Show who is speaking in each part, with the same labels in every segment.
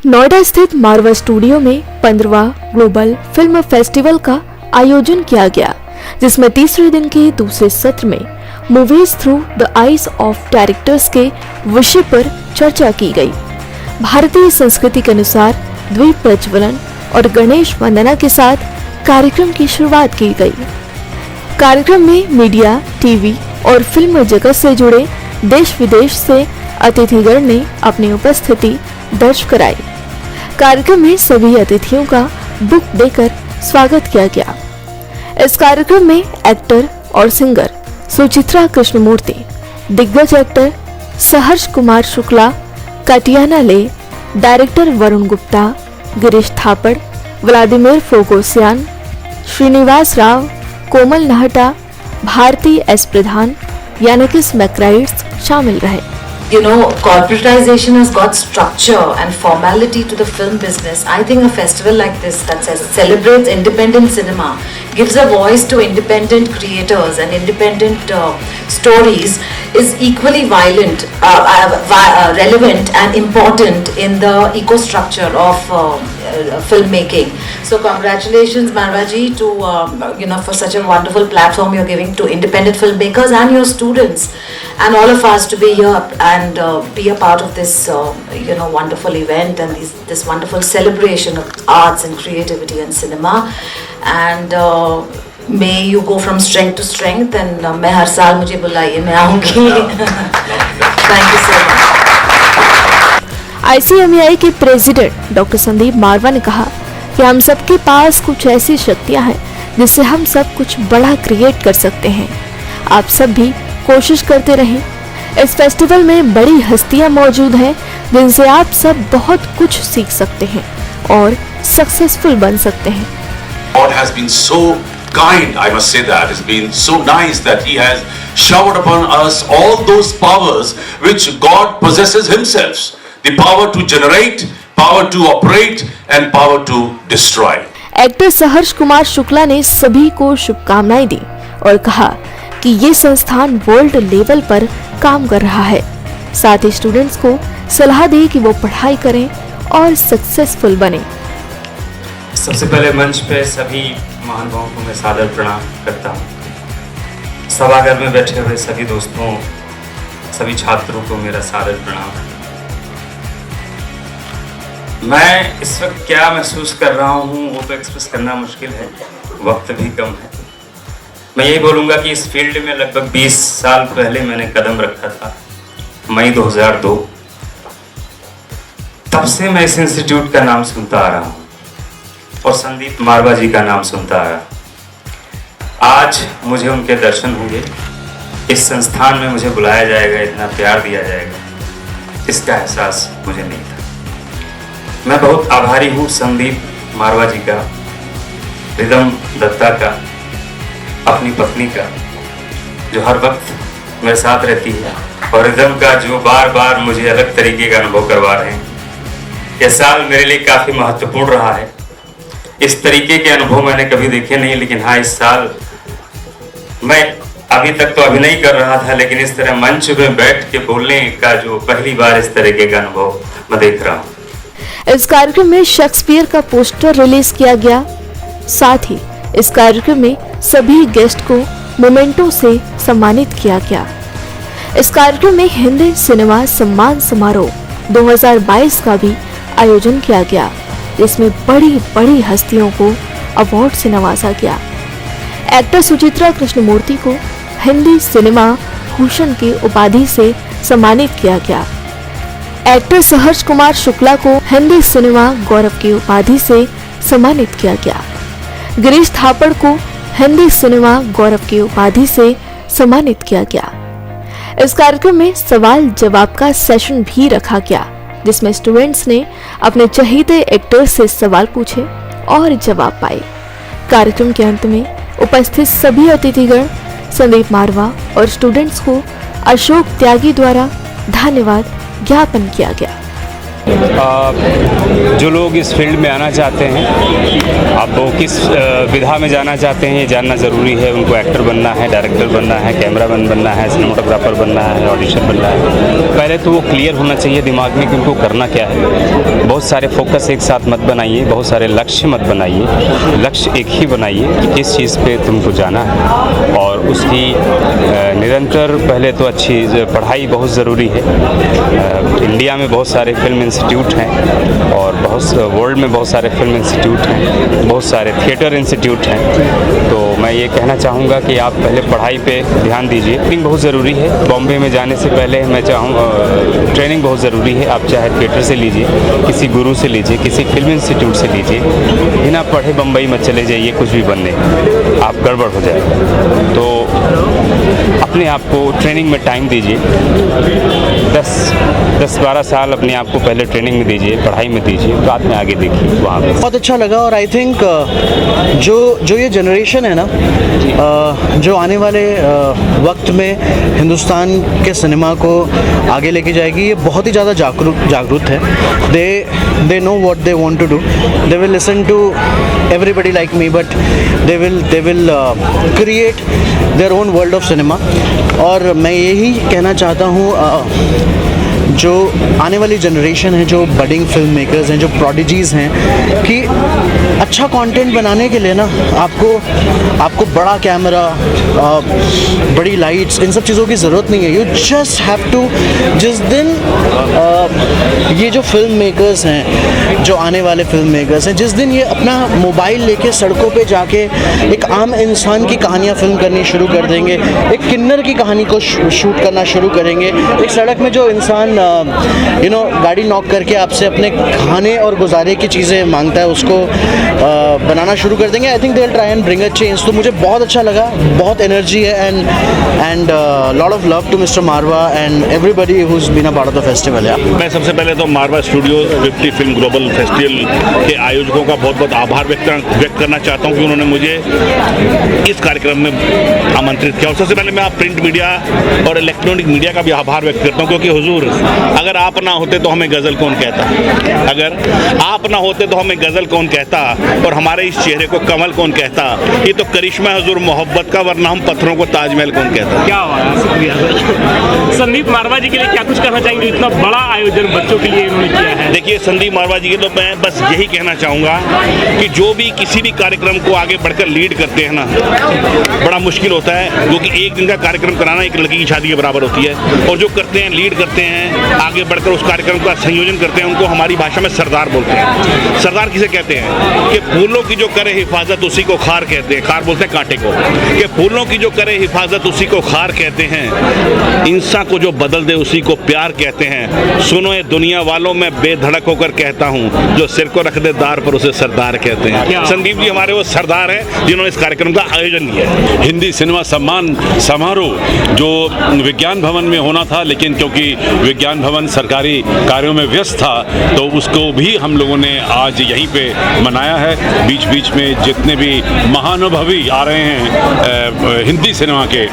Speaker 1: नोएडा स्थित मारवा स्टूडियो में 15वां global film festival का आयोजन किया गया, जिसमें तीसरे दिन के दूसरे सत्र में movies through the eyes of directors के विषय पर चर्चा की गई। भारतीय संस्कृति के अनुसार द्वीप प्रज्वलन और गणेश वंदना के साथ कार्यक्रम की शुरुआत की गई। कार्यक्रम में मीडिया, टीवी और फिल्म जगत से जुड़े देश विदेश से अतिथिगण ने अपनी उपस्थिति दर्ज कराई। कार्यक्रम में सभी अतिथियों का बुक देकर स्वागत किया गया। इस कार्यक्रम में एक्टर और सिंगर सुचित्रा कृष्णमूर्ति, दिग्गज एक्टर सहर्ष कुमार शुक्ला, काटियाना ले, डायरेक्टर वरुण गुप्ता, गिरीश थापड़, व्लादिमीर फोगोसियान, श्रीनिवास राव, कोमल नाहटा, भारती एस प्रधान, यानिकिस मैक्राइड्स शामिल रहे।
Speaker 2: You know, corporatization has got structure and formality to the film business. I think a festival like this that celebrates independent cinema, gives a voice to independent creators and independent stories is equally relevant and important in the eco-structure of filmmaking. So congratulations Marwa ji to for such a wonderful platform you're giving to independent filmmakers and your students and all of us to be here and be a part of this wonderful event and this wonderful celebration of arts and creativity and cinema, and may you go from strength to strength and मैं हर साल मुझे बुलाइए, मैं आऊँगी। Thank you so much.
Speaker 1: ICMEI के president doctor Sandeep मारवा ने कहा कि हम सबके पास कुछ ऐसी शक्तियां हैं जिससे हम सब कुछ बड़ा क्रिएट कर सकते हैं। आप सब भी कोशिश करते रहें। इस फेस्टिवल में बड़ी हस्तियां मौजूद हैं जिनसे आप सब बहुत कुछ सीख सकते हैं और सक्सेसफुल बन सकते हैं।
Speaker 3: God has been so kind, I must say that. It's been so nice that He has showered upon us all those powers which God possesses Himself. The power to generate, power to operate and power to destroy.
Speaker 1: Actor सहर्ष कुमार शुक्ला ने सभी को शुभकामनाएं दी और कहा कि ये संस्थान वर्ल्ड लेवल पर काम कर रहा है। साथ ही स्टूडेंट्स को सलाह दी कि वो पढ़ाई करें और सक्सेसफुल बने।
Speaker 4: सबसे पहले मंच पे सभी महानुभावों को मैं सादर प्रणाम करता हूँ। सभागार में बैठे हुए सभी दोस्तों, सभी छात्रों को मेरा सादर प्रणाम। मैं इस वक्त क्या महसूस कर रहा हूँ वो तो एक्सप्रेस करना मुश्किल है, वक्त भी कम है। मैं यही बोलूँगा कि इस फील्ड में लगभग 20 साल पहले मैंने कदम रखा था, मई 2002। तब से मैं इस इंस्टीट्यूट का नाम सुनता आ रहा हूँ और संदीप मारवा जी का नाम सुनता आ रहा। आज मुझे उनके दर्शन होंगे, इस संस्थान में मुझे बुलाया जाएगा, इतना प्यार दिया जाएगा, इसका एहसास मुझे नहीं था। मैं बहुत आभारी हूँ संदीप मारवा जी का, रिदम दत्ता का, अपनी पत्नी का जो हर वक्त मेरे साथ रहती है, और रिदम का जो बार बार मुझे अलग तरीके का अनुभव करवा रहे हैं। यह साल मेरे लिए काफ़ी महत्वपूर्ण रहा है। इस तरीके के अनुभव मैंने कभी देखे नहीं, लेकिन हाँ, इस साल मैं अभी तक तो अभिनय कर रहा था, लेकिन इस तरह मंच में बैठ के बोलने का जो पहली बार इस तरीके का अनुभव मैं देख रहा हूँ।
Speaker 1: इस कार्यक्रम में शेक्सपियर का पोस्टर रिलीज किया गया। साथ ही इस कार्यक्रम में सभी गेस्ट को मोमेंटो से सम्मानित किया गया। इस कार्यक्रम में हिंदी सिनेमा सम्मान समारोह 2022 का भी आयोजन किया गया, जिसमें बड़ी बड़ी हस्तियों को अवार्ड से नवाजा गया। एक्टर सुचित्रा कृष्णमूर्ति को हिंदी सिनेमा भूषण की उपाधि से सम्मानित किया गया। एक्टर सहर्ष कुमार शुक्ला को हिंदी सिनेमा गौरव की उपाधि से सम्मानित किया गया। गिरीश थापड़ को हिंदी सिनेमा गौरव की उपाधि से सम्मानित किया गया। इस कार्यक्रम में सवाल जवाब का सेशन भी रखा गया, जिसमें स्टूडेंट्स ने अपने चहेते एक्टर्स से सवाल पूछे और जवाब पाए। कार्यक्रम के अंत में उपस्थित सभी अतिथिगण संदीप मारवा और स्टूडेंट्स को अशोक त्यागी द्वारा धन्यवाद ज्ञापन किया गया।
Speaker 4: जो लोग इस फील्ड में आना चाहते हैं, अब वो किस विधा में जाना चाहते हैं ये जानना ज़रूरी है। उनको एक्टर बनना है, डायरेक्टर बनना है, कैमरामैन बनना है, सिनेमाटोग्राफर बनना है, ऑडिशन बनना है। पहले तो वो क्लियर होना चाहिए दिमाग में कि उनको करना क्या है। बहुत सारे फोकस एक साथ मत बनाइए, बहुत सारे लक्ष्य मत बनाइए। लक्ष्य एक ही बनाइए कि किस चीज़ पे तुमको जाना है, और उसकी निरंतर पहले तो अच्छी पढ़ाई बहुत ज़रूरी है। इंडिया में बहुत सारे फिल्म इंस्टीट्यूट हैं और वर्ल्ड में बहुत सारे फिल्म इंस्टीट्यूट हैं, बहुत सारे थिएटर इंस्टीट्यूट हैं। तो मैं ये कहना चाहूँगा कि आप पहले पढ़ाई पे ध्यान दीजिए। ट्रेनिंग बहुत ज़रूरी है। बॉम्बे में जाने से पहले मैं ट्रेनिंग बहुत ज़रूरी है। आप चाहे थिएटर से लीजिए, किसी गुरु से लीजिए, किसी फिल्म इंस्टीट्यूट से लीजिए। बिना पढ़े बम्बई मत चले जाइए कुछ भी बनने, आप गड़बड़ हो जाए। तो अपने आप को ट्रेनिंग में टाइम दीजिए। 10-12 साल अपने आप को पहले ट्रेनिंग में दीजिए, पढ़ाई में दीजिए, बाद में आगे देखिए वहाँ पे।
Speaker 5: बहुत अच्छा लगा। और आई थिंक जो ये जनरेशन है ना, जो आने वाले वक्त में हिंदुस्तान के सिनेमा को आगे लेके जाएगी, ये बहुत ही ज़्यादा जागरूक है। They know what they want to do. They will listen to everybody like me, but they will create their own world of cinema। और मैं यही कहना चाहता हूँ जो आने वाली जनरेशन है, जो बडिंग फिल्म मेकर्स हैं, जो प्रोडिजीज़ हैं, कि अच्छा कंटेंट बनाने के लिए ना आपको बड़ा कैमरा, बड़ी लाइट्स, इन सब चीज़ों की ज़रूरत नहीं है। यू जस्ट हैव टू, जिस दिन ये जो फिल्म मेकर्स हैं, जो आने वाले फिल्म मेकर्स हैं, जिस दिन ये अपना मोबाइल लेके सड़कों पे जाके एक आम इंसान की कहानियाँ फिल्म करनी शुरू कर देंगे, एक किन्नर की कहानी को शूट करना शुरू करेंगे, एक सड़क में जो इंसान गाड़ी नॉक करके आपसे अपने खाने और गुजारे की चीज़ें मांगता है, उसको बनाना शुरू कर देंगे। I think they will try and bring a change. तो मुझे बहुत अच्छा लगा, बहुत एनर्जी है, and lot of love to mister Marwah and everybody who is been a part of the festival.
Speaker 6: मैं सबसे पहले तो Marwah studio 50 film global festival के आयोजकों का बहुत बहुत आभार व्यक्त करना चाहता हूं कि उन्होंने मुझे इस कार्यक्रम में आमंत्रित किया। और सबसे पहले मैं प्रिंट मीडिया और इलेक्ट्रॉनिक मीडिया का भी आभार व्यक्त करता हूं, क्योंकि हुजूर, अगर आप ना होते तो हमें गज़ल कौन कहता, अगर आप ना होते तो हमें गज़ल कौन कहता, और हमारे इस चेहरे को कमल कौन कहता। ये तो करिश्मा है हुजूर मोहब्बत का, वरना हम पत्थरों को ताजमहल कौन कहता।
Speaker 7: क्या हुआ, शुक्रिया सर। संदीप मारवा जी के लिए क्या कुछ कहना चाहेंगे? इतना बड़ा आयोजन बच्चों के लिए इन्होंने किया है।
Speaker 6: देखिए, संदीप मारवा जी के तो मैं बस यही कहना चाहूँगा कि जो भी किसी भी कार्यक्रम को आगे बढ़कर लीड करते हैं ना, बड़ा मुश्किल होता है, क्योंकि एक दिन का कार्यक्रम कराना एक लड़की की शादी के बराबर होती है। और जो करते हैं, लीड करते हैं, आगे बढ़कर उस कार्यक्रम का संयोजन करते हैं, उनको हमारी भाषा में सरदार बोलते हैं। सरदार किसे कहते हैं? कि फूलों की जो करे हिफाजत उसी को खार कहते हैं। खार बोलते हैं कांटे को। कि फूलों की जो करे हिफाजत उसी को खार कहते हैं, इंसान को जो बदल दे उसी को प्यार कहते हैं। सुनो ये दुनिया वालों, मैं बेधड़क होकर कहता हूँ, जो सिर को रख दे दार पर उसे सरदार कहते हैं। संदीप जी हमारे वो सरदार हैं जिन्होंने इस कार्यक्रम का आयोजन किया है।
Speaker 3: हिंदी सिनेमा सम्मान समारोह जो विज्ञान भवन में होना था, लेकिन क्योंकि विज्ञान भवन सरकारी कार्यों में व्यस्त था, तो उसको भी हम लोगों ने आज यहीं पे मनाया है। बीच बीच में जितने भी महानुभवी आ रहे हैं हिंदी सिनेमा के,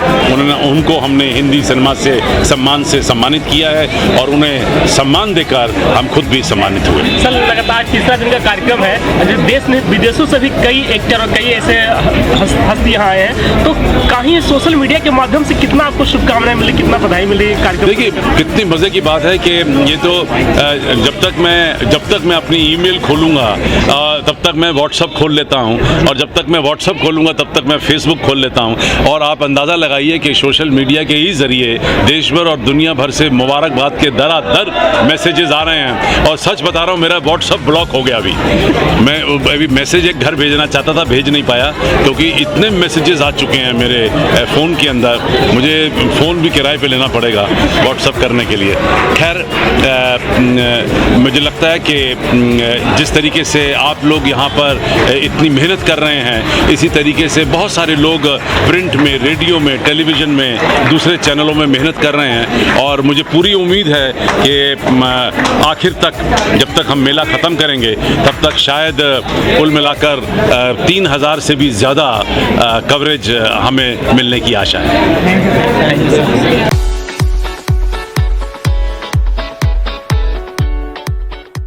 Speaker 3: उनको हमने हिंदी सिनेमा से सम्मानित किया है, और उन्हें सम्मान देकर हम खुद भी सम्मानित हुए।
Speaker 7: सर, लगातार तीसरा दिन का कार्यक्रम है। देश में विदेशों से भी कई एक्टर और कई ऐसे हस्ती यहाँ आए हैं, तो कहीं सोशल मीडिया के माध्यम से कितना आपको शुभकामनाएं मिली, कितना बधाई मिली कार्यक्रम?
Speaker 3: देखिए, कितनी मज़े की बात है कि ये तो जब तक मैं अपनी ईमेल खोलूँगा तब तक मैं व्हाट्सअप खोल लेता हूँ, और जब तक मैं व्हाट्सअप खोलूँगा तब तक मैं फेसबुक खोल लेता हूँ। और आप अंदाज़ा लगाइए कि सोशल मीडिया के ही ज़रिए देश भर और दुनिया भर से मुबारकबाद के दर मैसेजेस आ रहे हैं। और सच बता रहा हूँ, मेरा व्हाट्सअप ब्लॉक हो गया अभी। मैं अभी मैसेज एक घर भेजना चाहता था, भेज नहीं पाया, क्योंकि इतने मैसेजेस आ चुके हैं मेरे फ़ोन के अंदर। मुझे फ़ोन भी किराए पे लेना पड़ेगा व्हाट्सअप करने के लिए। खैर, मुझे लगता है कि जिस तरीके से आप लोग यहाँ पर इतनी मेहनत कर रहे हैं, इसी तरीके से बहुत सारे लोग प्रिंट में, रेडियो में, टेलीविज़न में, दूसरे चैनलों में मेहनत कर रहे हैं। और मुझे पूरी उम्मीद है कि आखिर तक, जब तक हम मेला ख़त्म करेंगे, तब तक शायद कुल मिलाकर 3000 से भी ज़्यादा कवरेज हमें मिलने की आशा है।